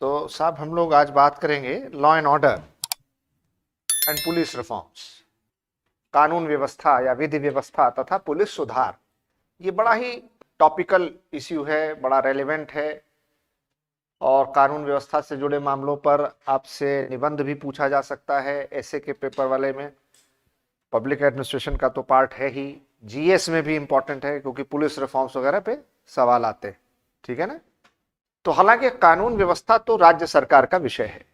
तो साहब हम लोग आज बात करेंगे law and order and police reforms, कानून व्यवस्था या विधि व्यवस्था तथा पुलिस सुधार। ये बड़ा ही टॉपिकल इश्यू है, बड़ा रेलेवेंट है और कानून व्यवस्था से जुड़े मामलों पर आपसे निबंध भी पूछा जा सकता है। ऐसे के पेपर वाले में पब्लिक एडमिनिस्ट्रेशन का तो पार्ट है ही, जीएस में भी इंपॉर्टेंट है क्योंकि पुलिस रिफॉर्म्स वगैरह पे सवाल आते हैं। ठीक है ना। तो हालांकि कानून व्यवस्था तो राज्य सरकार का विषय है,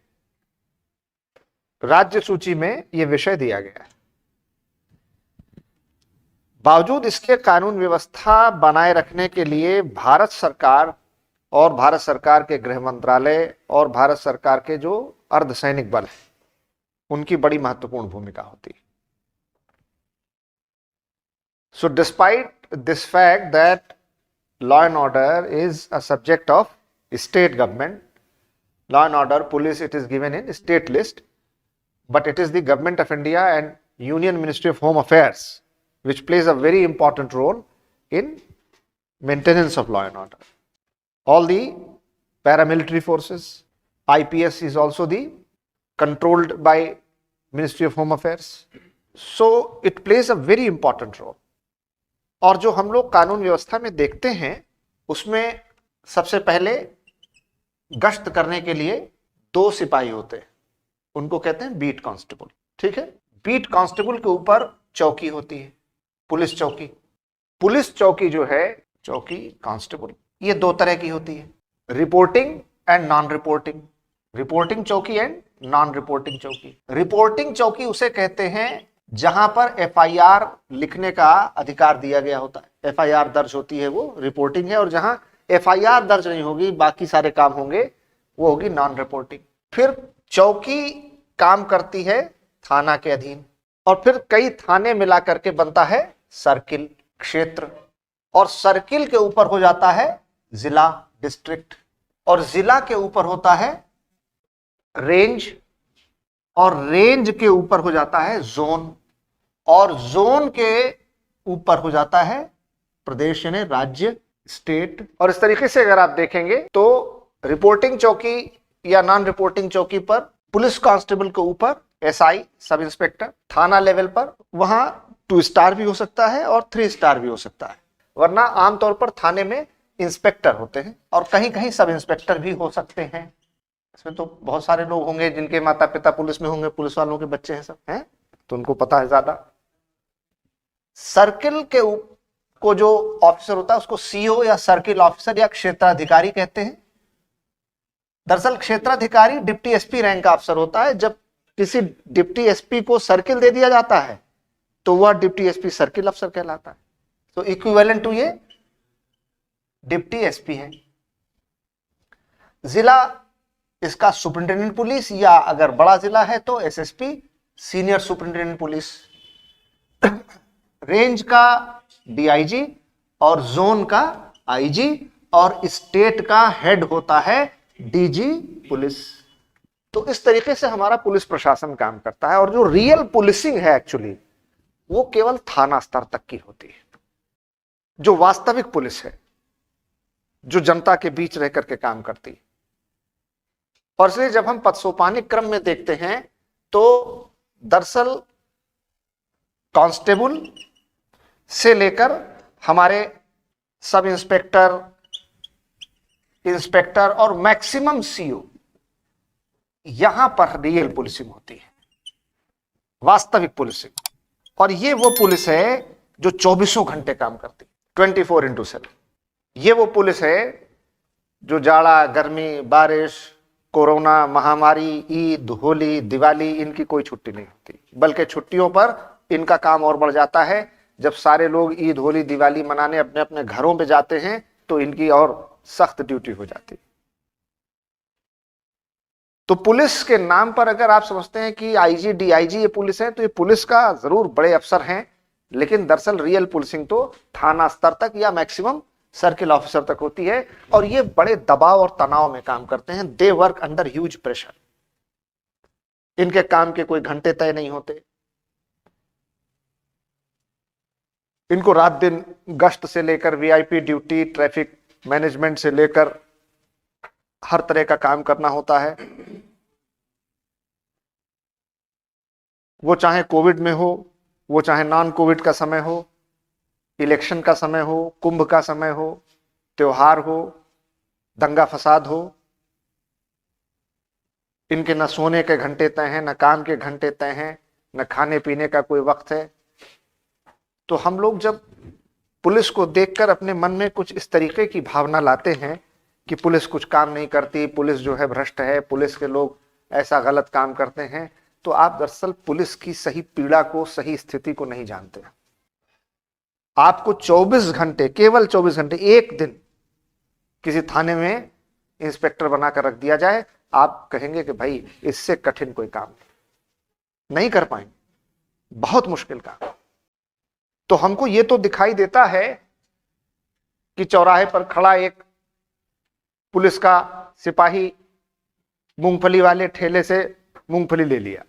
राज्य सूची में यह विषय दिया गया है। बावजूद इसके कानून व्यवस्था बनाए रखने के लिए भारत सरकार और भारत सरकार के गृह मंत्रालय और भारत सरकार के जो अर्धसैनिक बल है उनकी बड़ी महत्वपूर्ण भूमिका होती है। So despite this fact that law and order is a subject of state government, law and order, police, it is given in state list, but it is the government of India and Union Ministry of Home Affairs which plays a very important role in maintenance of law and order. All the paramilitary forces, IPS is also the controlled by Ministry of Home Affairs. So it plays a very important role. और जो हम लोग कानून व्यवस्था में देखते हैं उसमें सबसे पहले गश्त करने के लिए 2 सिपाही होते हैं, उनको कहते हैं बीट कांस्टेबल। ठीक है। बीट कांस्टेबल के ऊपर चौकी होती है, पुलिस चौकी। पुलिस चौकी जो है, चौकी कांस्टेबल, ये 2 तरह की होती है, reporting and non reporting. Reporting चौकी एंड नॉन रिपोर्टिंग चौकी। रिपोर्टिंग चौकी उसे कहते हैं जहां पर एफआईआर लिखने का अधिकार दिया गया होता है, एफआईआर दर्ज होती है, वो रिपोर्टिंग है। और जहां एफआईआर दर्ज नहीं होगी, बाकी सारे काम होंगे, वो होगी नॉन रिपोर्टिंग। फिर चौकी काम करती है थाना के अधीन, और फिर कई थाने मिला करके बनता है सर्किल, क्षेत्र, और सर्किल के ऊपर हो जाता है जिला, डिस्ट्रिक्ट, और जिला के ऊपर होता है रेंज, और रेंज के ऊपर हो जाता है जोन, और जोन के ऊपर हो जाता है प्रदेश यानी राज्य, स्टेट। और इस तरीके से अगर आप देखेंगे तो रिपोर्टिंग चौकी या नॉन रिपोर्टिंग चौकी पर पुलिस कांस्टेबल के ऊपर एसआई, सब इंस्पेक्टर। थाना लेवल पर वहां 2 स्टार भी हो सकता है और 3 स्टार भी हो सकता है, वरना आमतौर पर थाने में इंस्पेक्टर होते हैं और कहीं कहीं सब इंस्पेक्टर भी हो सकते हैं। इसमें तो बहुत सारे लोग होंगे जिनके माता पिता पुलिस में होंगे, पुलिस वालों के बच्चे हैं, सब हैं, तो उनको पता है ज्यादा। सर्किल के को जो ऑफिसर होता है उसको सीओ या सर्किल ऑफिसर या क्षेत्राधिकारी कहते हैं। दरअसल क्षेत्राधिकारी डिप्टी एसपी रैंक का अफसर होता है। जब किसी डिप्टी एसपी को सर्किल दे दिया जाता है तो वह डिप्टी एसपी सर्किल अफसर कहलाता है। तो इक्विवेलेंट टू ये डिप्टी एसपी है। जिला, इसका सुपरिंटेंडेंट पुलिस, या अगर बड़ा जिला है तो SSP, senior superintendent police. Range का डीआईजी और जोन का आईजी, और स्टेट का हेड होता है डीजी पुलिस। तो इस तरीके से हमारा पुलिस प्रशासन काम करता है। और जो रियल पुलिसिंग है एक्चुअली वो केवल थाना स्तर तक की होती है। जो वास्तविक पुलिस है, जो जनता के बीच रह करके काम करती है। और इसलिए जब हम पदसोपानिक क्रम में देखते हैं तो दरअसल कांस्टेबल से लेकर हमारे सब इंस्पेक्टर, इंस्पेक्टर और मैक्सिमम सीओ, यहां पर रियल पुलिसिंग होती है, वास्तविक पुलिसिंग। और ये वो पुलिस है जो 24 घंटे काम करती, 24/7। ये वो पुलिस है जो जाड़ा, गर्मी, बारिश, कोरोना महामारी, ईद, होली, दिवाली, इनकी कोई छुट्टी नहीं होती। बल्कि छुट्टियों पर इनका काम और बढ़ जाता है। जब सारे लोग ईद, होली, दिवाली मनाने अपने अपने घरों पे जाते हैं तो इनकी और सख्त ड्यूटी हो जाती है। तो पुलिस के नाम पर अगर आप समझते हैं कि आईजी, डीआईजी ये पुलिस है, तो ये पुलिस का जरूर बड़े अफसर हैं, लेकिन दरअसल रियल पुलिसिंग तो थाना स्तर तक या मैक्सिमम सर्किल ऑफिसर तक होती है। और ये बड़े दबाव और तनाव में काम करते हैं। They work under huge pressure. इनके काम के कोई घंटे तय नहीं होते। इनको रात दिन गश्त से लेकर वीआईपी ड्यूटी, ट्रैफिक मैनेजमेंट से लेकर हर तरह का काम करना होता है, वो चाहे कोविड में हो, वो चाहे नॉन कोविड का समय हो, इलेक्शन का समय हो, कुंभ का समय हो, त्योहार हो, दंगा फसाद हो। इनके न सोने के घंटे तय हैं, न काम के घंटे तय हैं, न खाने पीने का कोई वक्त है। तो हम लोग जब पुलिस को देखकर अपने मन में कुछ इस तरीके की भावना लाते हैं कि पुलिस कुछ काम नहीं करती, पुलिस जो है भ्रष्ट है, पुलिस के लोग ऐसा गलत काम करते हैं, तो आप दरअसल पुलिस की सही पीड़ा को, सही स्थिति को नहीं जानते। आपको 24 घंटे, केवल 24 घंटे, एक दिन किसी थाने में इंस्पेक्टर बनाकर रख दिया जाए, आप कहेंगे कि भाई इससे कठिन कोई काम नहीं कर पाएंगे, बहुत मुश्किल काम। तो हमको ये तो दिखाई देता है कि चौराहे पर खड़ा एक पुलिस का सिपाही मूंगफली वाले ठेले से मूंगफली ले लिया,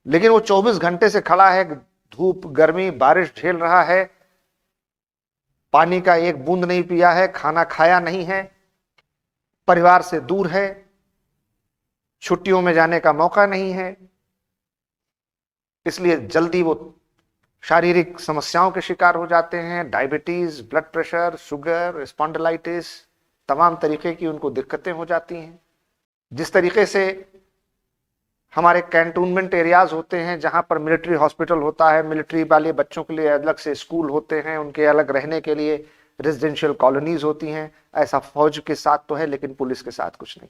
लेकिन वो 24 घंटे से खड़ा है, धूप गर्मी बारिश झेल रहा है, पानी का एक बूंद नहीं पिया है, खाना खाया नहीं है, परिवार से दूर है, छुट्टियों में जाने का मौका नहीं है, इसलिए जल्दी वो शारीरिक समस्याओं के शिकार हो जाते हैं, diabetes, blood pressure, sugar, spondylitis, तमाम तरीके की उनको दिक्कतें हो जाती हैं। जिस तरीके से हमारे कैंटोनमेंट एरियाज होते हैं जहां पर मिलिट्री हॉस्पिटल होता है, मिलिट्री वाले बच्चों के लिए अलग से स्कूल होते हैं, उनके अलग रहने के लिए रेजिडेंशियल कॉलोनीज होती हैं, ऐसा फौज के साथ तो है, लेकिन पुलिस के साथ कुछ नहीं।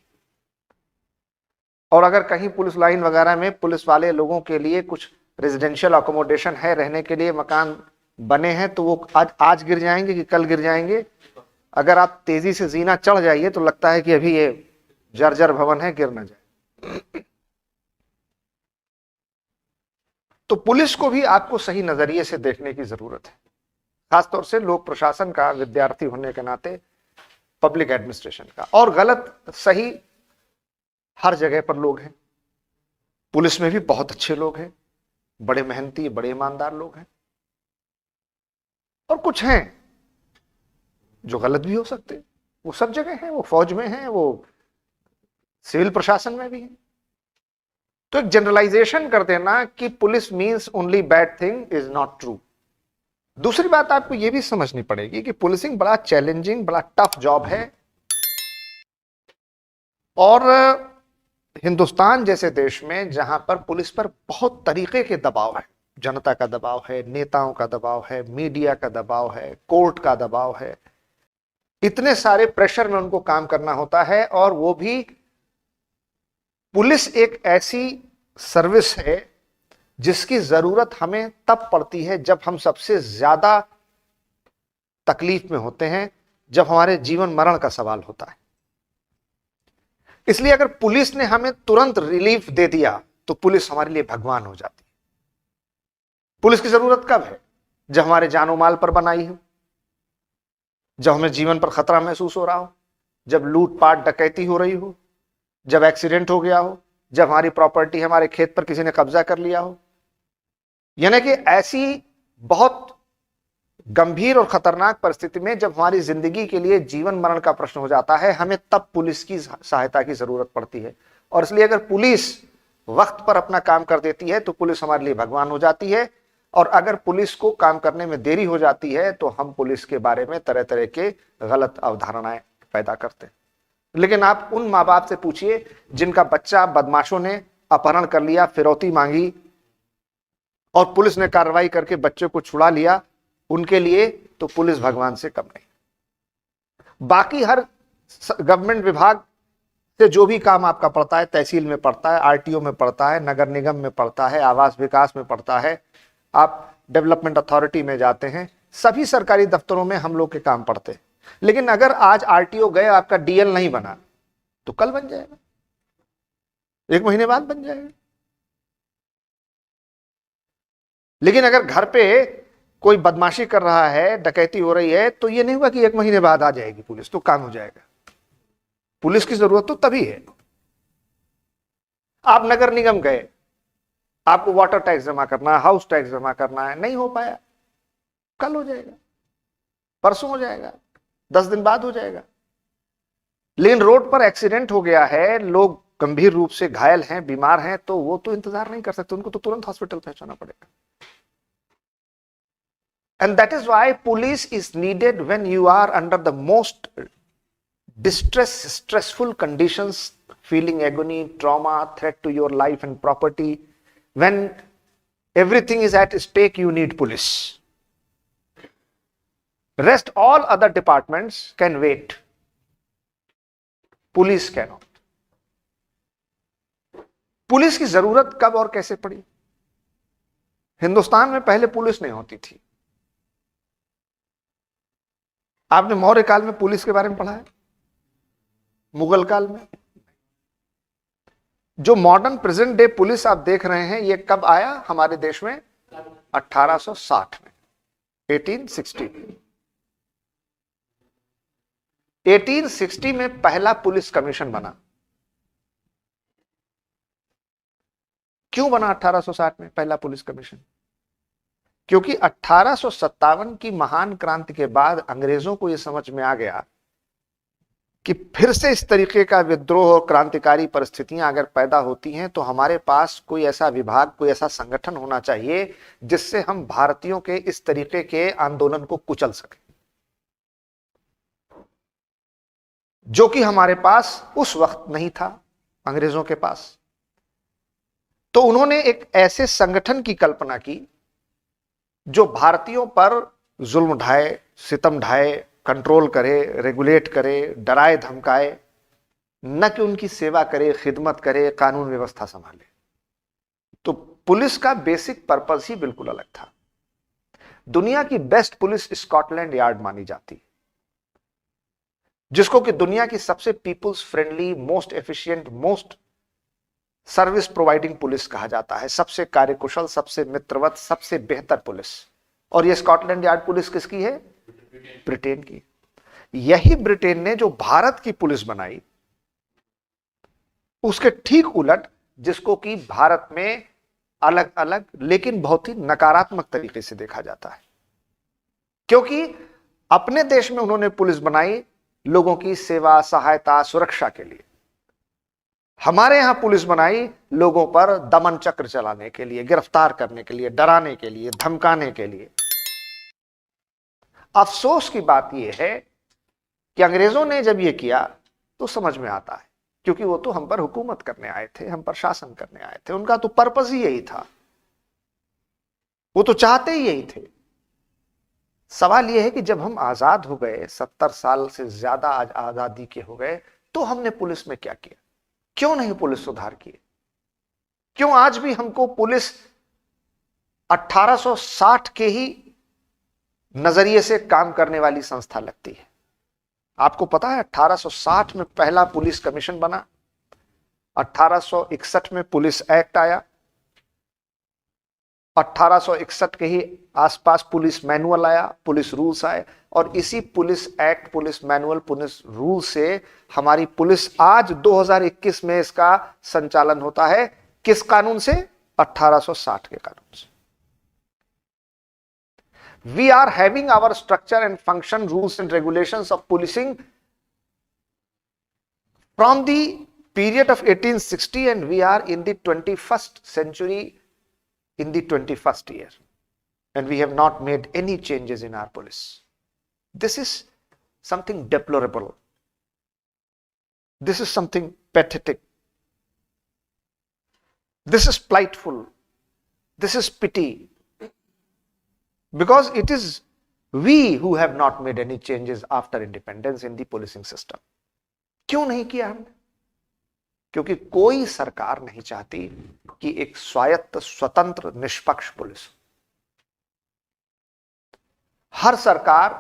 और अगर कहीं पुलिस लाइन वगैरह में पुलिस वाले लोगों के लिए कुछ रेजिडेंशियल अकोमोडेशन है, रहने के लिए मकान बने हैं, तो वो आज गिर जाएंगे कि कल गिर जाएंगे। अगर आप तेजी से जीना चढ़ जाइए तो लगता है कि अभी ये जर्जर भवन है, गिर ना जाए। तो पुलिस को भी आपको सही नजरिए से देखने की जरूरत है, खासतौर से लोक प्रशासन का विद्यार्थी होने के नाते, पब्लिक एडमिनिस्ट्रेशन का। और गलत सही हर जगह पर लोग हैं, पुलिस में भी बहुत अच्छे लोग हैं, बड़े मेहनती, बड़े ईमानदार लोग हैं, और कुछ हैं जो गलत भी हो सकते हैं। वो सब जगह हैं, वो फौज में हैं, वो सिविल प्रशासन में भी हैं। तो एक जनरलाइजेशन कर देना कि police means only bad thing is not true. दूसरी बात आपको यह भी समझनी पड़ेगी कि पुलिसिंग बड़ा चैलेंजिंग, बड़ा टफ जॉब है, और हिंदुस्तान जैसे देश में जहां पर पुलिस पर बहुत तरीके के दबाव है, जनता का दबाव है, नेताओं का दबाव है, मीडिया का दबाव है, कोर्ट का दबाव है, इतने सारे प्रेशर में उनको काम करना होता है। और वो भी पुलिस एक ऐसी सर्विस है जिसकी जरूरत हमें तब पड़ती है जब हम सबसे ज्यादा तकलीफ में होते हैं, जब हमारे जीवन मरण का सवाल होता है। इसलिए अगर पुलिस ने हमें तुरंत रिलीफ दे दिया तो पुलिस हमारे लिए भगवान हो जाती है। पुलिस की जरूरत कब है? जब हमारे जानो माल पर बनाई हो, जब हमें जीवन पर खतरा महसूस हो रहा हो, जब लूटपाट डकैती हो रही हो, जब एक्सीडेंट हो गया हो, जब हमारी प्रॉपर्टी, हमारे खेत पर किसी ने कब्जा कर लिया हो, यानी कि ऐसी बहुत गंभीर और खतरनाक परिस्थिति में जब हमारी जिंदगी के लिए जीवन मरण का प्रश्न हो जाता है, हमें तब पुलिस की सहायता की जरूरत पड़ती है। और इसलिए अगर पुलिस वक्त पर अपना काम कर देती है तो पुलिस हमारे लिए भगवान हो जाती है, और अगर पुलिस को काम करने में देरी हो जाती है तो हम पुलिस के बारे में तरह तरह के गलत अवधारणाएं पैदा करते हैं। लेकिन आप उन माँ बाप से पूछिए जिनका बच्चा बदमाशों ने अपहरण कर लिया, फिरौती मांगी और पुलिस ने कार्रवाई करके बच्चे को छुड़ा लिया, उनके लिए तो पुलिस भगवान से कम नहीं। बाकी हर गवर्नमेंट विभाग से जो भी काम आपका पड़ता है, तहसील में पड़ता है, आरटीओ में पड़ता है, नगर निगम में पड़ता है, आवास विकास में पड़ता है, आप डेवलपमेंट अथॉरिटी में जाते हैं, सभी सरकारी दफ्तरों में हम लोग के काम पड़ते हैं। लेकिन अगर आज आरटीओ गए, आपका डीएल नहीं बना तो कल बन जाएगा, 1 महीने बाद बन जाएगा। लेकिन अगर घर पे कोई बदमाशी कर रहा है, डकैती हो रही है, तो ये नहीं हुआ कि 1 महीने बाद आ जाएगी पुलिस तो काम हो जाएगा। पुलिस की जरूरत तो तभी है। आप नगर निगम गए, आपको वाटर टैक्स जमा करना है, हाउस टैक्स जमा करना है, नहीं हो पाया, कल हो जाएगा, परसों हो जाएगा, 10 दिन बाद हो जाएगा। लेकिन रोड पर एक्सीडेंट हो गया है, लोग गंभीर रूप से घायल हैं, बीमार हैं, तो वो तो इंतजार नहीं कर सकते, उनको तो तुरंत हॉस्पिटल पहुंचाना पड़ेगा. And that is why police is needed when you are under the most stressful conditions, feeling agony, trauma, threat to your life and property. When everything is at stake, you need police. Rest all other departments can wait. Police cannot. Police की जरूरत कब और कैसे पड़ी? हिंदुस्तान में पहले police नहीं होती थी. आपने मौर्य काल में पुलिस के बारे में पढ़ा है? मुगल काल में? जो मॉडर्न प्रेजेंट डे पुलिस आप देख रहे हैं, ये कब आया हमारे देश में? 1860 में, 1860. 1860 में पहला पुलिस कमीशन बना. क्यों बना 1860 में पहला पुलिस कमीशन? क्योंकि 1857 की महान क्रांति के बाद अंग्रेजों को यह समझ में आ गया कि फिर से इस तरीके का विद्रोह और क्रांतिकारी परिस्थितियां अगर पैदा होती हैं तो हमारे पास कोई ऐसा विभाग, कोई ऐसा संगठन होना चाहिए जिससे हम भारतीयों के इस तरीके के आंदोलन को कुचल सकें, जो कि हमारे पास उस वक्त नहीं था, अंग्रेजों के पास. तो उन्होंने एक ऐसे संगठन की कल्पना की जो भारतीयों पर जुल्म ढाए, सितम ढाए, कंट्रोल करे, रेगुलेट करे, डराए धमकाए, न कि उनकी सेवा करे, खिदमत करे, कानून व्यवस्था संभाले. तो पुलिस का बेसिक पर्पस ही बिल्कुल अलग था. दुनिया की बेस्ट पुलिस स्कॉटलैंड यार्ड मानी जाती, जिसको कि दुनिया की सबसे peoples friendly, most efficient, most service providing police कहा जाता है. सबसे कार्यकुशल, सबसे मित्रवत, सबसे बेहतर पुलिस. और यह स्कॉटलैंड यार्ड पुलिस किसकी है? ब्रिटेन की. यही ब्रिटेन ने जो भारत की पुलिस बनाई, उसके ठीक उलट, जिसको कि भारत में अलग अलग लेकिन बहुत ही नकारात्मक तरीके से देखा जाता है. क्योंकि अपने देश में उन्होंने पुलिस बनाई लोगों की सेवा, सहायता, सुरक्षा के लिए. हमारे यहां पुलिस बनाई लोगों पर दमन चक्र चलाने के लिए, गिरफ्तार करने के लिए, डराने के लिए, धमकाने के लिए. अफसोस की बात यह है कि अंग्रेजों ने जब यह किया तो समझ में आता है, क्योंकि वो तो हम पर हुकूमत करने आए थे, हम पर शासन करने आए थे. उनका तो पर्पस ही यही था, वो तो चाहते ही यही थे. सवाल यह है कि जब हम आजाद हो गए, 70 साल से ज्यादा आजादी के हो गए, तो हमने पुलिस में क्या किया? क्यों नहीं पुलिस सुधार किए? क्यों आज भी हमको पुलिस 1860 के ही नजरिए से काम करने वाली संस्था लगती है? आपको पता है 1860 में पहला पुलिस कमीशन बना, 1861 में पुलिस एक्ट आया, 1861 के ही आसपास पुलिस मैनुअल आया, पुलिस रूल्स आए, और इसी police act, police manual, police rule से हमारी पुलिस आज 2021 में इसका संचालन होता है. किस कानून से? 1860 के कानून से. We are having our structure and function, rules and regulations of policing from the period of 1860, and we are in the 21st century, in the 21st year, and we have not made any changes in our police. This is something deplorable. This is something pathetic. This is spiteful. This is pity. Because it is we who have not made any changes after independence in the policing system. क्यों नहीं किया हमने? क्योंकि कोई सरकार नहीं चाहती कि एक स्वायत्त, स्वतंत्र, निष्पक्ष पुलिस. हर सरकार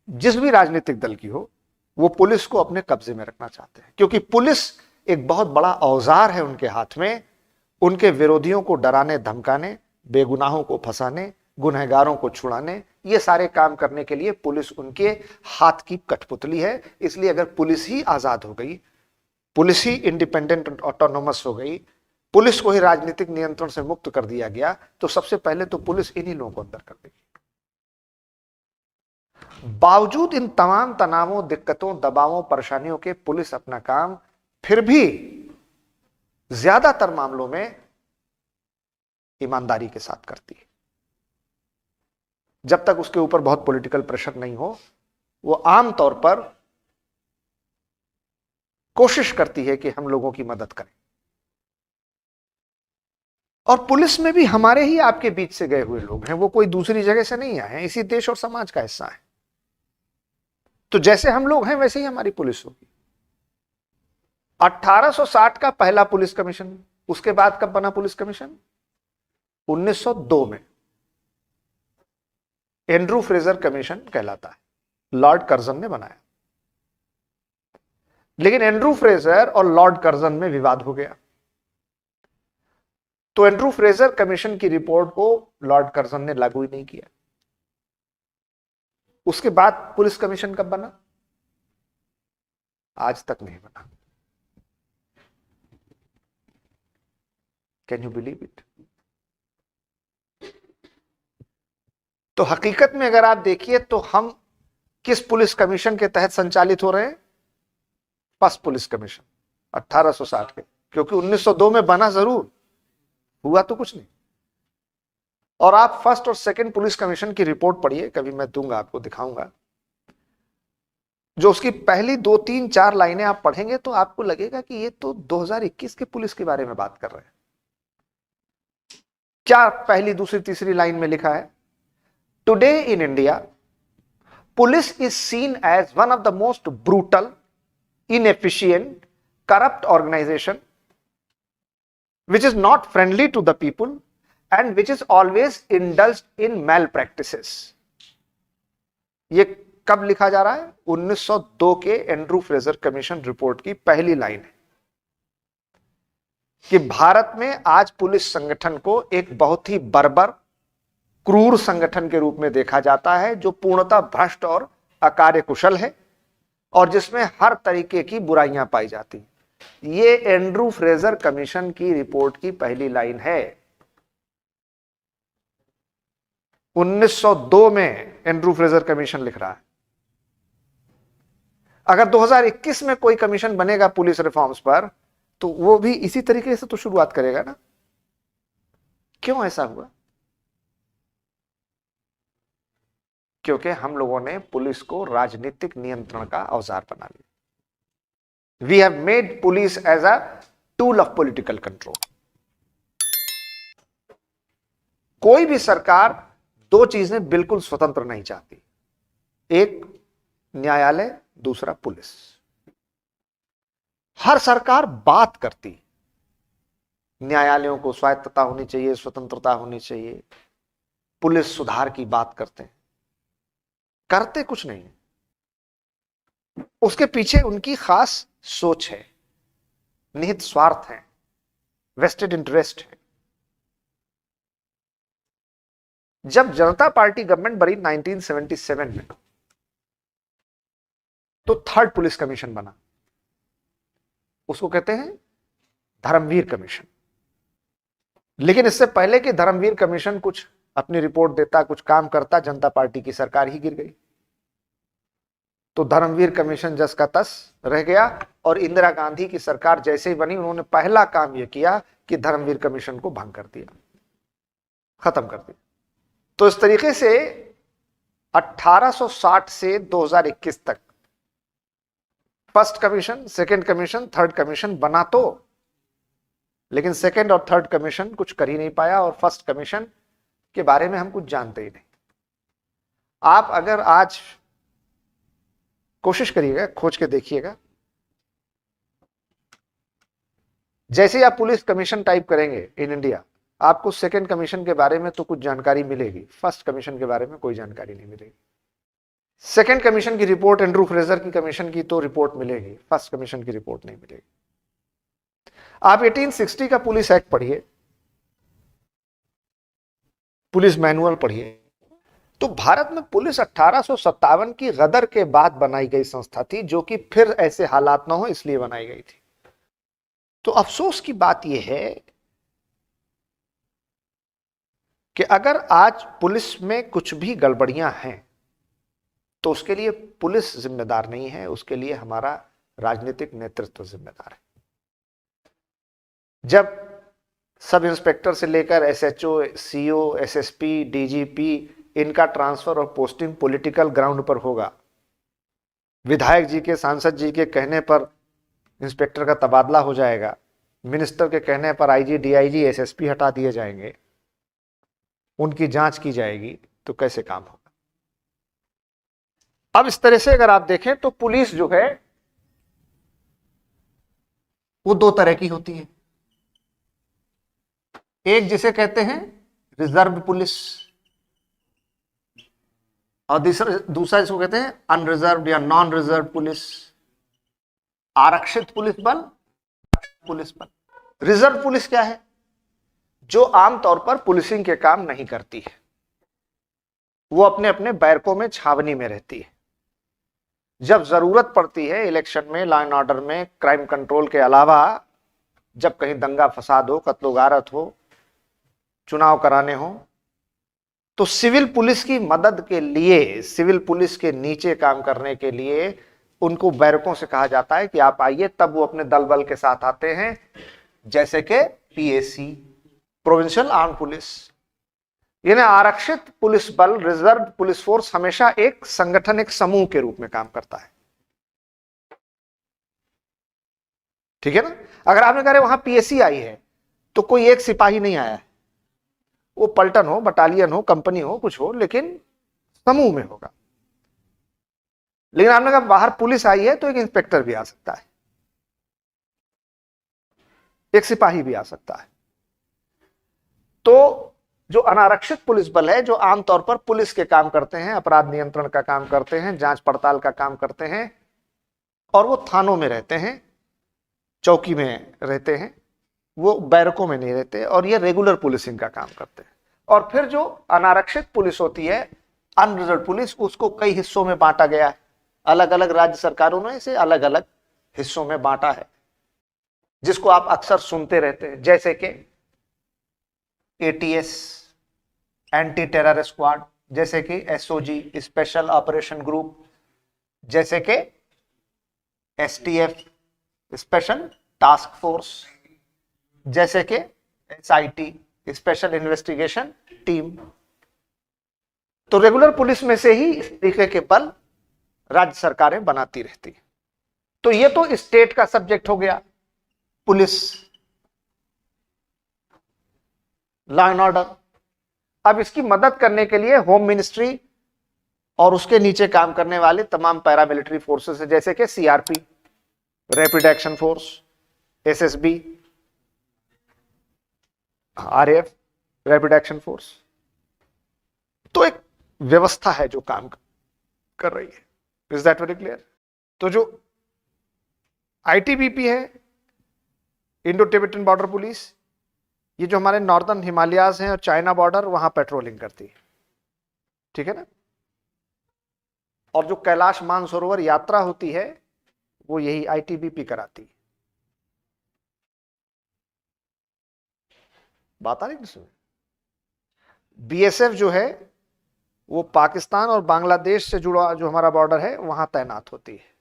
जिस भी राजनीतिक दल की हो, वो पुलिस को अपने कब्जे में रखना चाहते हैं, क्योंकि पुलिस एक बहुत बड़ा औजार है उनके हाथ में, उनके विरोधियों को डराने, धमकाने, बेगुनाहों को फंसाने, गुनहगारों को छुड़ाने, ये सारे काम करने के लिए पुलिस उनके हाथ की कठपुतली है. इसलिए अगर पुलिस ही आजाद हो गई, पुलिस ही इंडिपेंडेंट, ऑटोनोमस हो गई, पुलिस को ही राजनीतिक नियंत्रण से मुक्त कर दिया गया, तो सबसे पहले तो पुलिस इन्हीं लोगों को अंदर कर देगी. बावजूद इन तमाम तनावों, दिक्कतों, दबावों, परेशानियों के पुलिस अपना काम फिर भी ज्यादातर मामलों में ईमानदारी के साथ करती है। जब तक उसके ऊपर बहुत पॉलिटिकल प्रेशर नहीं हो, वो आमतौर पर कोशिश करती है कि हम लोगों की मदद करें। और पुलिस में भी हमारे ही आपके बीच से गए हुए लोग हैं, वो कोई दूसरी जगह से नहीं आए हैं, इसी देश और समाज का हिस्सा है। तो जैसे हम लोग हैं वैसे ही हमारी पुलिस होगी। 1860 का पहला पुलिस कमीशन, उसके बाद कब बना पुलिस कमीशन? 1902 में एंड्रू फ्रेजर कमीशन कहलाता है, लॉर्ड कर्जन ने बनाया। लेकिन एंड्रू फ्रेजर और लॉर्ड कर्जन में विवाद हो गया, तो एंड्रू फ्रेजर कमीशन की रिपोर्ट को लॉर्ड कर्जन ने लागू ही नहीं किया। उसके बाद पुलिस कमीशन कब बना? आज तक नहीं बना। Can you believe it? तो हकीकत में अगर आप देखिए तो हम किस पुलिस कमीशन के तहत संचालित हो रहे हैं? फर्स्ट पुलिस कमीशन 1860 के, क्योंकि 1902 में बना जरूर, हुआ तो कुछ नहीं। और आप फर्स्ट और सेकंड पुलिस कमीशन की रिपोर्ट पढ़िए, कभी मैं दूंगा आपको, दिखाऊंगा। जो उसकी पहली 2, 3, 4 लाइनें आप पढ़ेंगे तो आपको लगेगा कि ये तो 2021 के पुलिस के बारे में बात कर रहे हैं। क्या पहली, दूसरी, तीसरी लाइन में लिखा है? Today in India police is seen as one of the most brutal, inefficient, corrupt organization which is not friendly to the people and which is always indulged in malpractices. ये कब लिखा जा रहा है? 1902 के एंड्रू फ्रेजर कमीशन रिपोर्ट की पहली line है कि भारत में आज पुलिस संगठन को एक बहुत ही बर्बर, क्रूर संगठन के रूप में देखा जाता है, जो पूर्णतः भ्रष्ट और अकार्यकुशल है और जिसमें हर तरीके की बुराइयां पाई जाती हैं। ये एंड्रू फ्रेजर कमीशन की रिपोर्ट की पहली लाइन है। 1902 में एंड्रू फ्रेजर कमीशन लिख रहा है। अगर 2021 में कोई कमीशन बनेगा पुलिस रिफॉर्म्स पर, तो वो भी इसी तरीके से तो शुरुआत करेगा ना। क्यों ऐसा हुआ? क्योंकि हम लोगों ने पुलिस को राजनीतिक नियंत्रण का औजार बना लिया। We have made police as a tool of political control. कोई भी सरकार 2 चीजें बिल्कुल स्वतंत्र नहीं चाहती, एक न्यायालय, दूसरा पुलिस। हर सरकार बात करती, न्यायालयों को स्वायत्तता होनी चाहिए, स्वतंत्रता होनी चाहिए, पुलिस सुधार की बात करते हैं, करते कुछ नहीं। उसके पीछे उनकी खास सोच है, निहित स्वार्थ है, वेस्टेड इंटरेस्ट है। जब जनता पार्टी गवर्नमेंट बनी 1977 में, तो थर्ड पुलिस कमीशन बना, उसको कहते हैं धर्मवीर कमीशन। लेकिन इससे पहले कि धर्मवीर कमीशन कुछ अपनी रिपोर्ट देता, कुछ काम करता, जनता पार्टी की सरकार ही गिर गई। तो धर्मवीर कमीशन जस का तस रह गया और इंदिरा गांधी की सरकार जैसे ही बनी, उन्होंने पहला काम यह किया कि धर्मवीर कमीशन को भंग कर दिया, खत्म कर दिया। तो इस तरीके से 1860 से 2021 तक first commission, second commission, third commission बना तो, लेकिन सेकंड और थर्ड कमीशन कुछ कर ही नहीं पाया और फर्स्ट कमीशन के बारे में हम कुछ जानते ही नहीं। आप अगर आज कोशिश करिएगा, खोज के देखिएगा, जैसे ही आप पुलिस कमीशन टाइप करेंगे इन इंडिया, आपको सेकंड कमीशन के बारे में तो कुछ जानकारी मिलेगी, फर्स्ट कमीशन के बारे में कोई जानकारी नहीं मिलेगी। सेकंड कमीशन की रिपोर्ट, एंड्रू फ्रेजर की कमीशन की तो रिपोर्ट मिलेगी, फर्स्ट कमीशन की रिपोर्ट नहीं मिलेगी। आप 1860 का पुलिस एक्ट पढ़िए, पुलिस मैनुअल पढ़िए, तो भारत में पुलिस 1857 की गदर के बाद बनाई गई संस्था थी, जो कि फिर ऐसे हालात ना हो इसलिए बनाई गई थी। तो अफसोस की बात यह है कि अगर आज पुलिस में कुछ भी गड़बड़ियां हैं तो उसके लिए पुलिस जिम्मेदार नहीं है, उसके लिए हमारा राजनीतिक नेतृत्व जिम्मेदार है। जब सब इंस्पेक्टर से लेकर एसएचओ, सीओ, एसएसपी, डीजीपी, इनका ट्रांसफर और पोस्टिंग पॉलिटिकल ग्राउंड पर होगा, विधायक जी के, सांसद जी के कहने पर इंस्पेक्टर का तबादला हो जाएगा, मिनिस्टर के कहने पर आईजी, डीआईजी, एसएसपी हटा दिए जाएंगे, उनकी जांच की जाएगी, तो कैसे काम होगा? अब इस तरह से अगर आप देखें तो पुलिस जो है वो दो तरह की होती है। एक जिसे कहते हैं रिजर्व पुलिस, और दूसरा जिसको कहते हैं अनरिजर्व या नॉन रिजर्व पुलिस, आरक्षित पुलिस बल, पुलिस बल। रिजर्व पुलिस क्या है? जो आमतौर पर पुलिसिंग के काम नहीं करती है, वो अपने अपने बैरकों में, छावनी में रहती है। जब जरूरत पड़ती है इलेक्शन में, लॉ एंड ऑर्डर में, क्राइम कंट्रोल के अलावा, जब कहीं दंगा फसाद हो, कत्लो गारत हो, चुनाव कराने हो, तो सिविल पुलिस की मदद के लिए, सिविल पुलिस के नीचे काम करने के लिए उनको बैरकों से कहा जाता है कि आप आइए। तब वो अपने दल बल के साथ आते हैं, जैसे कि पीएसी, प्रोविंशियल आर्म पुलिस। यानी आरक्षित पुलिस बल, रिजर्व पुलिस फोर्स हमेशा एक संगठन, एक समूह के रूप में काम करता है। ठीक है ना? अगर आपने कहा वहां पीएसी आई है तो कोई एक सिपाही नहीं आया है, वो पलटन हो, बटालियन हो, कंपनी हो, कुछ हो, लेकिन समूह में होगा। लेकिन आपने कहा बाहर पुलिस आई है तो एक इंस्पेक्टर भी आ सकता है, एक सिपाही भी आ सकता है। तो जो अनारक्षित पुलिस बल है, जो आमतौर पर पुलिस के काम करते हैं, अपराध नियंत्रण का काम करते हैं, जांच पड़ताल का काम करते हैं, और वो थानों में रहते हैं, चौकी में रहते हैं, वो बैरकों में नहीं रहते, और ये रेगुलर पुलिसिंग का काम करते हैं। और फिर जो अनारक्षित पुलिस होती है, अनरिजर्व पुलिस, उसको कई हिस्सों में बांटा गया है। अलग अलग राज्य सरकारों ने इसे अलग अलग हिस्सों में बांटा है, जिसको आप अक्सर सुनते रहते हैं, जैसे कि एटीएस, एंटी टेरर स्क्वाड, जैसे कि एसओजी, स्पेशल ऑपरेशन ग्रुप, जैसे कि एसटीएफ, स्पेशल टास्क फोर्स, जैसे कि एसआईटी, स्पेशल इन्वेस्टिगेशन टीम। तो रेगुलर पुलिस में से ही इस तरीके के बल राज्य सरकारें बनाती रहती है। तो ये तो स्टेट का सब्जेक्ट हो गया, पुलिस, लॉ एंड ऑर्डर। अब इसकी मदद करने के लिए होम मिनिस्ट्री और उसके नीचे काम करने वाले तमाम पैरामिलिट्री फोर्सेस है, जैसे कि CRP, rapid action force, SSB, RAF, rapid action force. तो एक व्यवस्था है जो काम कर रही है। Is that very clear? तो जो आईटीबीपी है, इंडो टिबेटन बॉर्डर पुलिस, ये जो हमारे नॉर्दर्न हिमालयाज हैं और चाइना बॉर्डर, वहां पेट्रोलिंग करती है। ठीक है ना? और जो कैलाश मानसरोवर यात्रा होती है, वो यही आईटीबीपी कराती है। बात आ रही है? बीएसएफ जो है वो पाकिस्तान और बांग्लादेश से जुड़ा जो हमारा बॉर्डर है वहां तैनात होती है।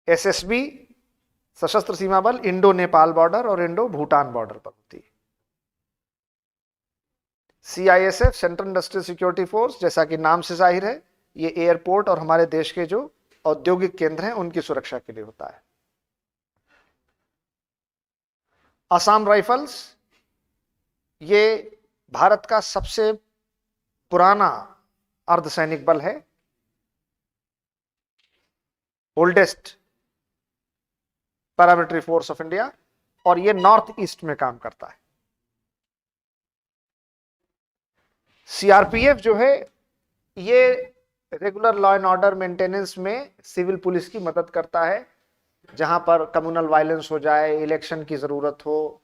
एसएसबी, सशस्त्र सीमा बल, इंडो नेपाल बॉर्डर और इंडो भूटान बॉर्डर पर होती है। CISF, central industrial security force, जैसा कि नाम से जाहिर है, ये एयरपोर्ट और हमारे देश के जो औद्योगिक केंद्र हैं उनकी सुरक्षा के लिए होता है। असम राइफल्स, ये भारत का सबसे पुराना अर्धसैनिक बल है, oldest paramilitary force of India, और ये नॉर्थ ईस्ट में काम करता है। सीआरपीएफ जो है ये regular law and order maintenance में सिविल पुलिस की मदद करता है, जहां पर कम्युनल वायलेंस हो जाए, इलेक्शन की जरूरत हो,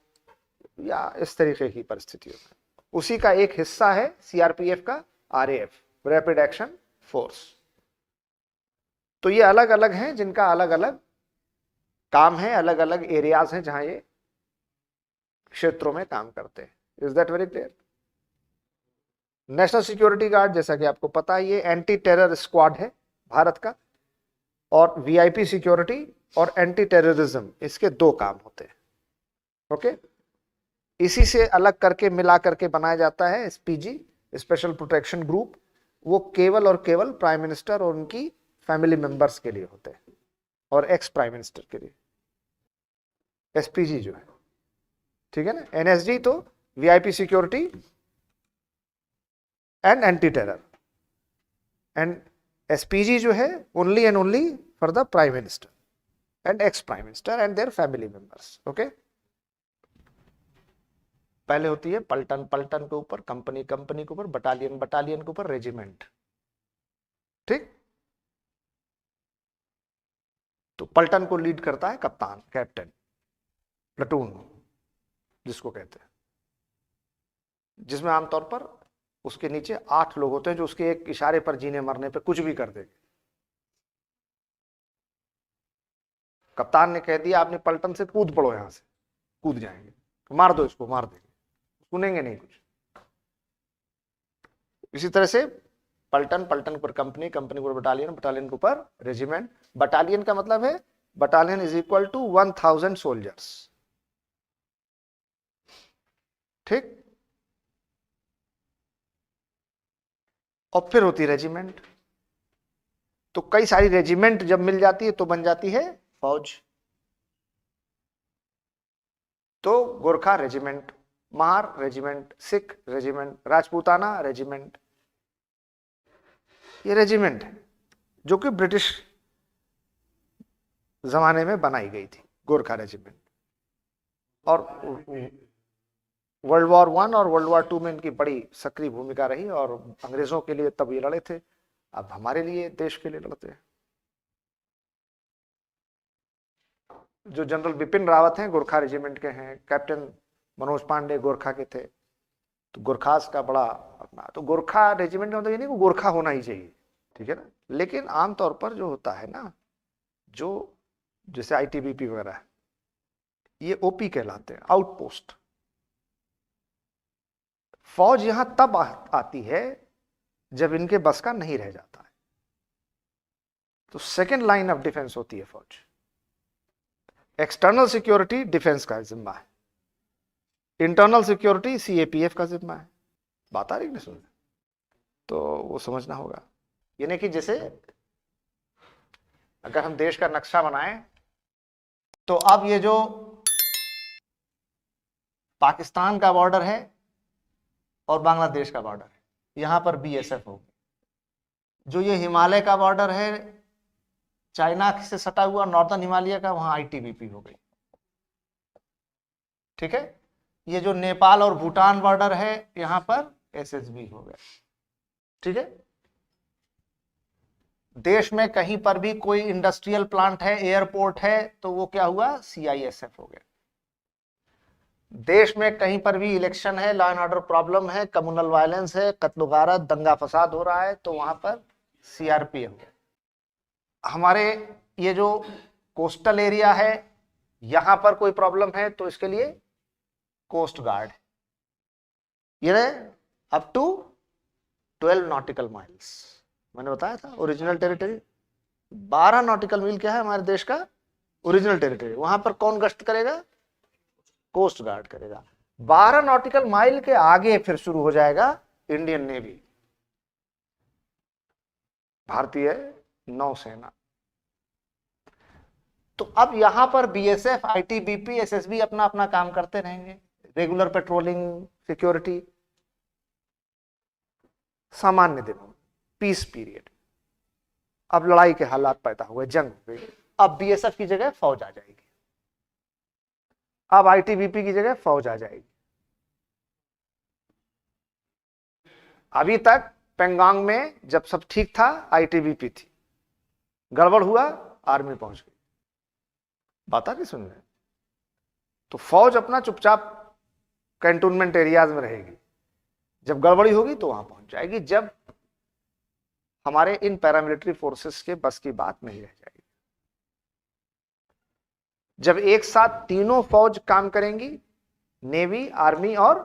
या इस तरीके की परिस्थितियों में। उसी का एक हिस्सा है सीआरपीएफ का आरएएफ, रैपिड एक्शन फोर्स। तो ये अलग अलग हैं, जिनका अलग अलग काम है, अलग अलग एरियाज हैं जहां ये क्षेत्रों में काम करते हैं। Is that very clear? National security guard जैसा कि आपको पता है ये एंटी टेरर स्क्वाड है भारत का, और वीआईपी सिक्योरिटी और एंटी टेररिज्म इसके दो काम होते हैं। ओके, इसी से अलग करके मिला करके बनाया जाता है एसपीजी, स्पेशल प्रोटेक्शन ग्रुप। वो केवल और केवल प्राइम मिनिस्टर और उनकी फैमिली मेंबर्स के लिए होते हैं और एक्स प्राइम मिनिस्टर के लिए एसपीजी जो है, ठीक है ना। एनएसजी तो VIP security and anti terror, and SPG जो है only and only for the prime minister and ex prime minister and their family members. Okay, पहले होती है पलटन, पलटन के ऊपर कंपनी, कंपनी के ऊपर बटालियन, बटालियन के ऊपर रेजिमेंट। ठीक, तो पलटन को लीड करता है कप्तान, कैप्टन, प्लेटून जिसको कहते हैं, जिसमें आमतौर पर उसके नीचे 8 लोग होते हैं जो उसके एक इशारे पर जीने मरने पर कुछ भी कर देंगे। कप्तान ने कह दिया आपने पलटन से कूद पड़ो, यहां से कूद जाएंगे, तो मार दो इसको, मार देंगे, सुनेंगे नहीं कुछ। इसी तरह से पलटन, पलटन के ऊपर कंपनी, कंपनी के ऊपर बटालियन, बटालियन के ऊपर रेजिमेंट। बटालियन का मतलब है battalion is equal to 1000 soldiers. ठीक, और फिर होती है रेजिमेंट। तो कई सारी रेजिमेंट जब मिल जाती है तो बन जाती है फौज। तो Gorkha regiment, Mahar regiment, Sikh regiment, Rajputana regiment, ये रेजिमेंट है जो कि ब्रिटिश जमाने में बनाई गई थी, गोरखा रेजिमेंट। और वर्ल्ड वॉर 1 और वर्ल्ड वॉर 2 में इनकी बड़ी सक्रिय भूमिका रही, और अंग्रेजों के लिए तब ये लड़े थे, अब हमारे लिए देश के लिए लड़ते हैं। जो जनरल बिपिन रावत हैं गोरखा रेजिमेंट के हैं, कैप्टन मनोज पांडे गोरखा के थे। तो गोरखास का बड़ा अपना, तो गोरखा रेजिमेंट का मतलब ये नहीं कि गोरखा होना ही चाहिए, ठीक है ना। लेकिन आमतौर पर जो होता है ना, जो जैसे आईटीबीपी वगैरह है, ये ओपी कहलाते हैं, आउटपोस्ट। फौज यहां तब आती है जब इनके बस का नहीं रह जाता है, तो सेकेंड लाइन ऑफ डिफेंस होती है फौज। एक्सटर्नल सिक्योरिटी डिफेंस का जिम्मा है, इंटरनल सिक्योरिटी सीएपीएफ का जिम्मा है। बात आ रही है सुन, तो वो समझना होगा। यानी कि जैसे अगर हम देश का नक्शा बनाएं, तो अब ये जो पाकिस्तान का बॉर्डर है और बांग्लादेश का बॉर्डर है, यहां पर बीएसएफ होगी। जो ये हिमालय का बॉर्डर है चाइना से सटा हुआ, नॉर्दर्न हिमालय का, वहां आईटीबीपी हो गई। ठीक है, ये जो नेपाल और भूटान बॉर्डर है यहां पर एसएसबी हो गया। ठीक है, देश में कहीं पर भी कोई इंडस्ट्रियल प्लांट है, एयरपोर्ट है, तो वो क्या हुआ, सीआईएसएफ हो गया। देश में कहीं पर भी इलेक्शन है, लॉ एंड ऑर्डर प्रॉब्लम है, कम्युनल वायलेंस है, कत्ल गारत, दंगा फसाद हो रहा है, तो वहां पर सीआरपीएफ हो गया। हमारे ये जो कोस्टल एरिया है, यहां पर कोई प्रॉब्लम है तो इसके लिए कोस्ट गार्ड, ये अप टू 12 नॉटिकल माइल्स। मैंने बताया था ओरिजिनल टेरिटरी 12 नॉटिकल मील क्या है हमारे देश का ओरिजिनल टेरिटरी। वहां पर कौन गश्त करेगा, कोस्ट गार्ड करेगा। 12 नॉटिकल माइल के आगे फिर शुरू हो जाएगा इंडियन नेवी, भारतीय नौसेना। तो अब यहां पर बीएसएफ, आईटीबीपी, एसएसबी अपना अपना काम करते रहेंगे, रेगुलर पेट्रोलिंग, सिक्योरिटी। सामान्य दिनों, पीस पीरियड, अब लड़ाई के हालात पैदा हुए, जंग हो गई, अब बीएसएफ की जगह फौज आ जाएगी, अब आईटीबीपी की जगह फौज आ जाएगी। अभी तक पेंगोंग में जब सब ठीक था आईटीबीपी थी, गड़बड़ हुआ आर्मी पहुंच गई। बात नहीं सुन रहे, तो फौज अपना चुपचाप कैंटोनमेंट एरियाज में रहेगी, जब गड़बड़ी होगी तो वहां पहुंच जाएगी, जब हमारे इन पैरामिलिट्री फोर्सेस के बस की बात नहीं रह जाएगी। जब एक साथ तीनों फौज काम करेंगी, नेवी, आर्मी और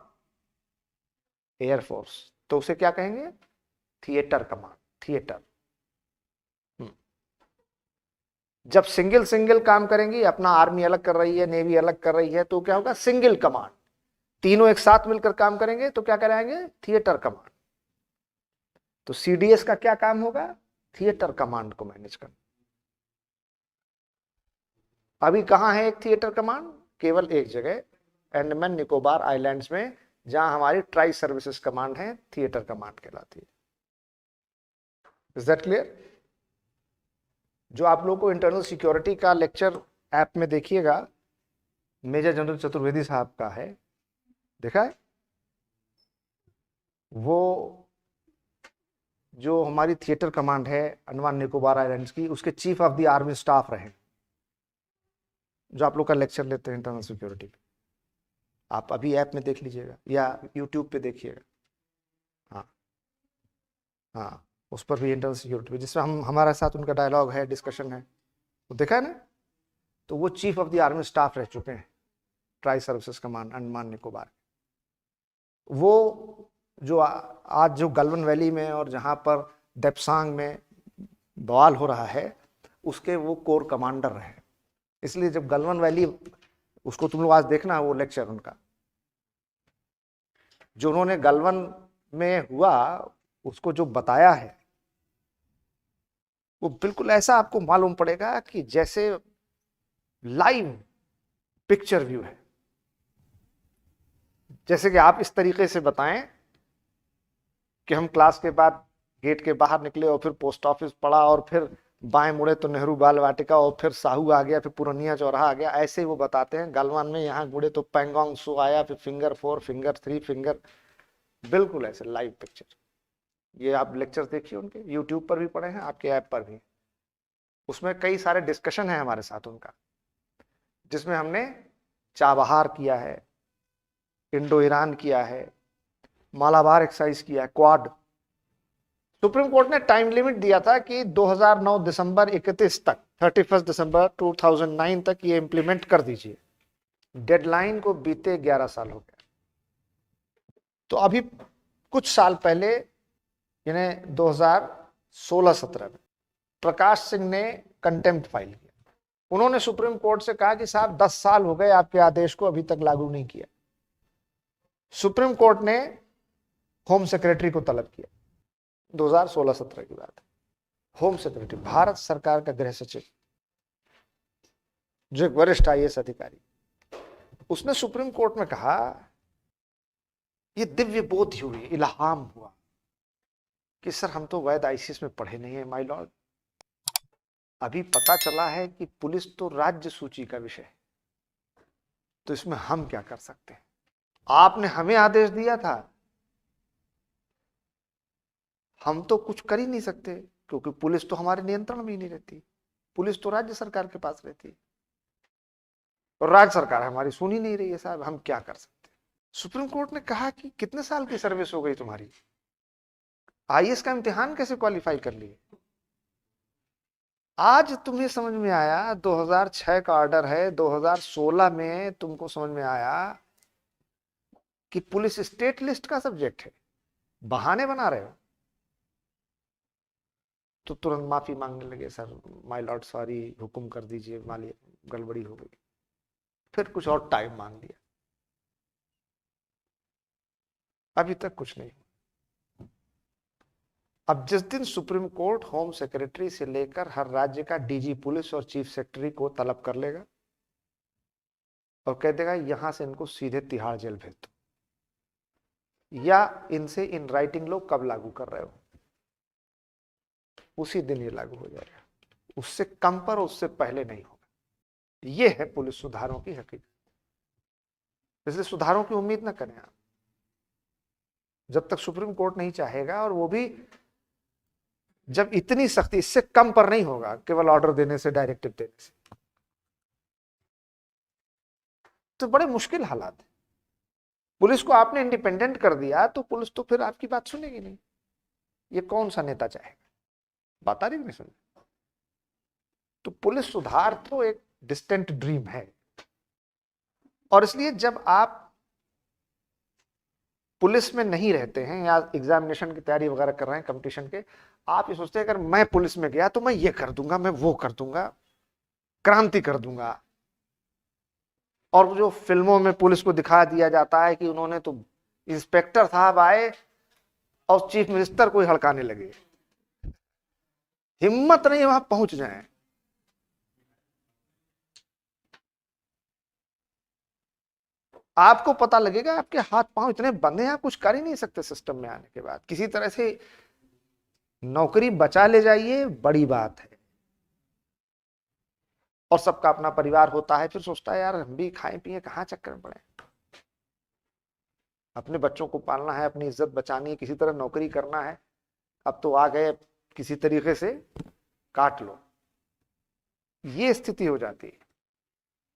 एयरफोर्स, तो उसे क्या कहेंगे? Theatre command, theatre. जब सिंगल सिंगल काम करेंगी, अपना आर्मी अलग कर रही है, नेवी अलग कर रही है, तो क्या होगा? Single command. तीनों एक साथ मिलकर काम करेंगे तो क्या कराएंगे? Theatre command. तो सीडीएस का क्या काम होगा? थिएटर कमांड को मैनेज करना। अभी कहां है एक थिएटर कमांड? केवल एक जगह, अंडमान निकोबार आइलैंड्स में, जहां हमारी ट्राई सर्विसेज कमांड है, थिएटर कमांड कहलाती है। Is that clear? जो आप लोगों को इंटरनल सिक्योरिटी का लेक्चर ऐप में देखिएगा, मेजर जनरल चतुर्वेदी साहब का है, देखा है? वो जो हमारी थिएटर कमांड है अंडमान निकोबार आइलैंड्स की, उसके chief of the army staff रहे, जो आप लोग का लेक्चर लेते हैं इंटरनल सिक्योरिटी पे। आप अभी ऐप में देख लीजिएगा या यूट्यूब पे देखिएगा। हाँ हाँ, उस पर भी इंटरनल सिक्योरिटी पे, जिसमें हमारे साथ उनका डायलॉग है, डिस्कशन है, तो देखा है ना? तो वो chief of the army staff रह चुके हैं tri services command Andaman Nicobar. वो जो आज जो गलवन वैली में और जहां पर देपसांग में बवाल हो रहा है, उसके वो कोर कमांडर रहे। इसलिए जब गलवन वैली, उसको तुम लोग आज देखना वो लेक्चर उनका, जो उन्होंने गलवन में हुआ उसको जो बताया है, वो बिल्कुल ऐसा आपको मालूम पड़ेगा कि जैसे लाइव पिक्चर व्यू है। जैसे कि आप इस तरीके से बताएं कि हम क्लास के बाद गेट के बाहर निकले और फिर पोस्ट ऑफिस पड़ा और फिर बाएं मुड़े तो नेहरू बाल वाटिका और फिर साहू आ गया, फिर पूर्णिया चौराहा आ गया। ऐसे वो बताते हैं गलवान में यहाँ मुड़े तो पैंगोंग सो आया, फिर फिंगर 4, फिंगर 3, फिंगर, बिल्कुल ऐसे लाइव पिक्चर। ये आप लेक्चर देखिए उनके, यूट्यूब पर भी पढ़े हैं, आपके ऐप पर भी। उसमें कई सारे डिस्कशन है हमारे साथ उनका, जिसमें हमने चाबहार किया है, इंडो ईरान किया है, मालाबार एक्सरसाइज किया है, क्वाड। सुप्रीम कोर्ट ने टाइम लिमिट दिया था कि 2009 दिसंबर 31 तक, 31 दिसंबर 2009 तक ये इंप्लीमेंट कर दीजिए। डेडलाइन को बीते 11 साल हो गए। तो अभी कुछ साल पहले, यानी 2016-17 में, प्रकाश सिंह ने कंटेम्प्ट फाइल किया। उन्होंने सुप्रीम कोर्ट से कहा कि साहब 10 साल हो गए आपके आदेश को, अभी तक लागू नहीं किया। सुप्रीम कोर्ट ने होम सेक्रेटरी को तलब किया, 2016-17 की बात है। होम सेक्रेटरी, भारत सरकार का गृह सचिव, जो एक वरिष्ठ आईएएस अधिकारी, उसने सुप्रीम कोर्ट में कहा, ये दिव्य बोध हुई, इल्हाम हुआ कि सर हम तो वैध आईसीएस में पढ़े नहीं है माय लॉर्ड, अभी पता चला है कि पुलिस तो राज्य सूची का विषय है, तो इसमें हम क्या कर सकते हैं? आपने हमें आदेश दिया था, हम तो कुछ कर ही नहीं सकते, क्योंकि पुलिस तो हमारे नियंत्रण में ही नहीं रहती। पुलिस तो राज्य सरकार के पास रहती है और राज्य सरकार हमारी सुन ही नहीं रही है साहब, हम क्या कर सकते हैं? सुप्रीम कोर्ट ने कहा कि कितने साल की सर्विस हो गई तुम्हारी, आईएएस का इम्तिहान कैसे क्वालिफाई कर लिए? आज तुम्हें समझ में आया, 2006 का ऑर्डर है, 2016 में तुमको समझ में आया कि पुलिस स्टेट लिस्ट का सब्जेक्ट है, बहाने बना रहे हो, तो तुरंत माफी मांगने लगे, सर माय लॉर्ड सॉरी, हुक्म कर दीजिए, माली गड़बड़ी हो गई। फिर कुछ और टाइम मांग लिया, अभी तक कुछ नहीं। अब जिस दिन सुप्रीम कोर्ट होम सेक्रेटरी से लेकर हर राज्य का डीजी पुलिस और चीफ सेक्रेटरी को तलब कर लेगा और कह देगा यहां से इनको सीधे तिहाड़ जेल भेज दो, या इनसे इन राइटिंग लो कब लागू कर रहे हो, उसी दिन ये लागू हो जाएगा, उससे कम पर, उससे पहले नहीं होगा। ये है पुलिस सुधारों की हकीकत। इसलिए सुधारों की उम्मीद ना करें आप, जब तक सुप्रीम कोर्ट नहीं चाहेगा, और वो भी जब इतनी सख्ती, इससे कम पर नहीं होगा केवल ऑर्डर देने से, डायरेक्टिव देने से, तो बड़े मुश्किल हालात है। पुलिस को आपने इंडिपेंडेंट कर दिया तो पुलिस तो फिर आपकी बात सुनेगी नहीं। ये कौन सा नेता चाहेगा? बात आ रही नहीं? सुन, तो पुलिस सुधार तो एक डिस्टेंट ड्रीम है, और इसलिए जब आप पुलिस में नहीं रहते हैं या एग्जामिनेशन की तैयारी वगैरह कर रहे हैं कंपटीशन के, आप ये सोचते हैं अगर मैं पुलिस में गया तो मैं ये कर दूंगा, मैं वो कर दूंगा, क्रांति कर दूंगा। और जो फिल्मों में पुलिस को दिखा दिया जाता है कि उन्होंने तो, इंस्पेक्टर साहब आए और चीफ मिनिस्टर को ही हड़काने लगे, हिम्मत नहीं वहां पहुंच जाए। आपको पता लगेगा आपके हाथ पांव इतने बंधे हैं, आप कुछ कर ही नहीं सकते। सिस्टम में आने के बाद किसी तरह से नौकरी बचा ले जाइए, बड़ी बात है। और सबका अपना परिवार होता है, फिर सोचता है यार हम भी खाएं पिए, कहाँ चक्कर में पड़े। अपने बच्चों को पालना है, अपनी इज्जत बचानी है, किसी तरह नौकरी करना है। अब तो आ गए, किसी तरीके से काट लो, ये स्थिति हो जाती है।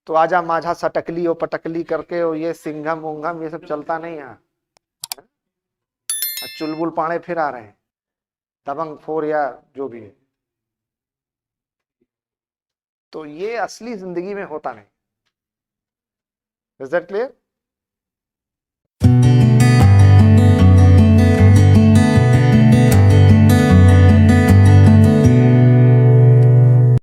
तो आजा माझा सटकली और पटकली करके, और ये सिंघम उंगम ये सब चलता नहीं है। चुलबुल पाड़े फिर आ रहे हैं, दबंग फोर या जो भी है। तो ये असली जिंदगी में होता नहीं। Is that clear?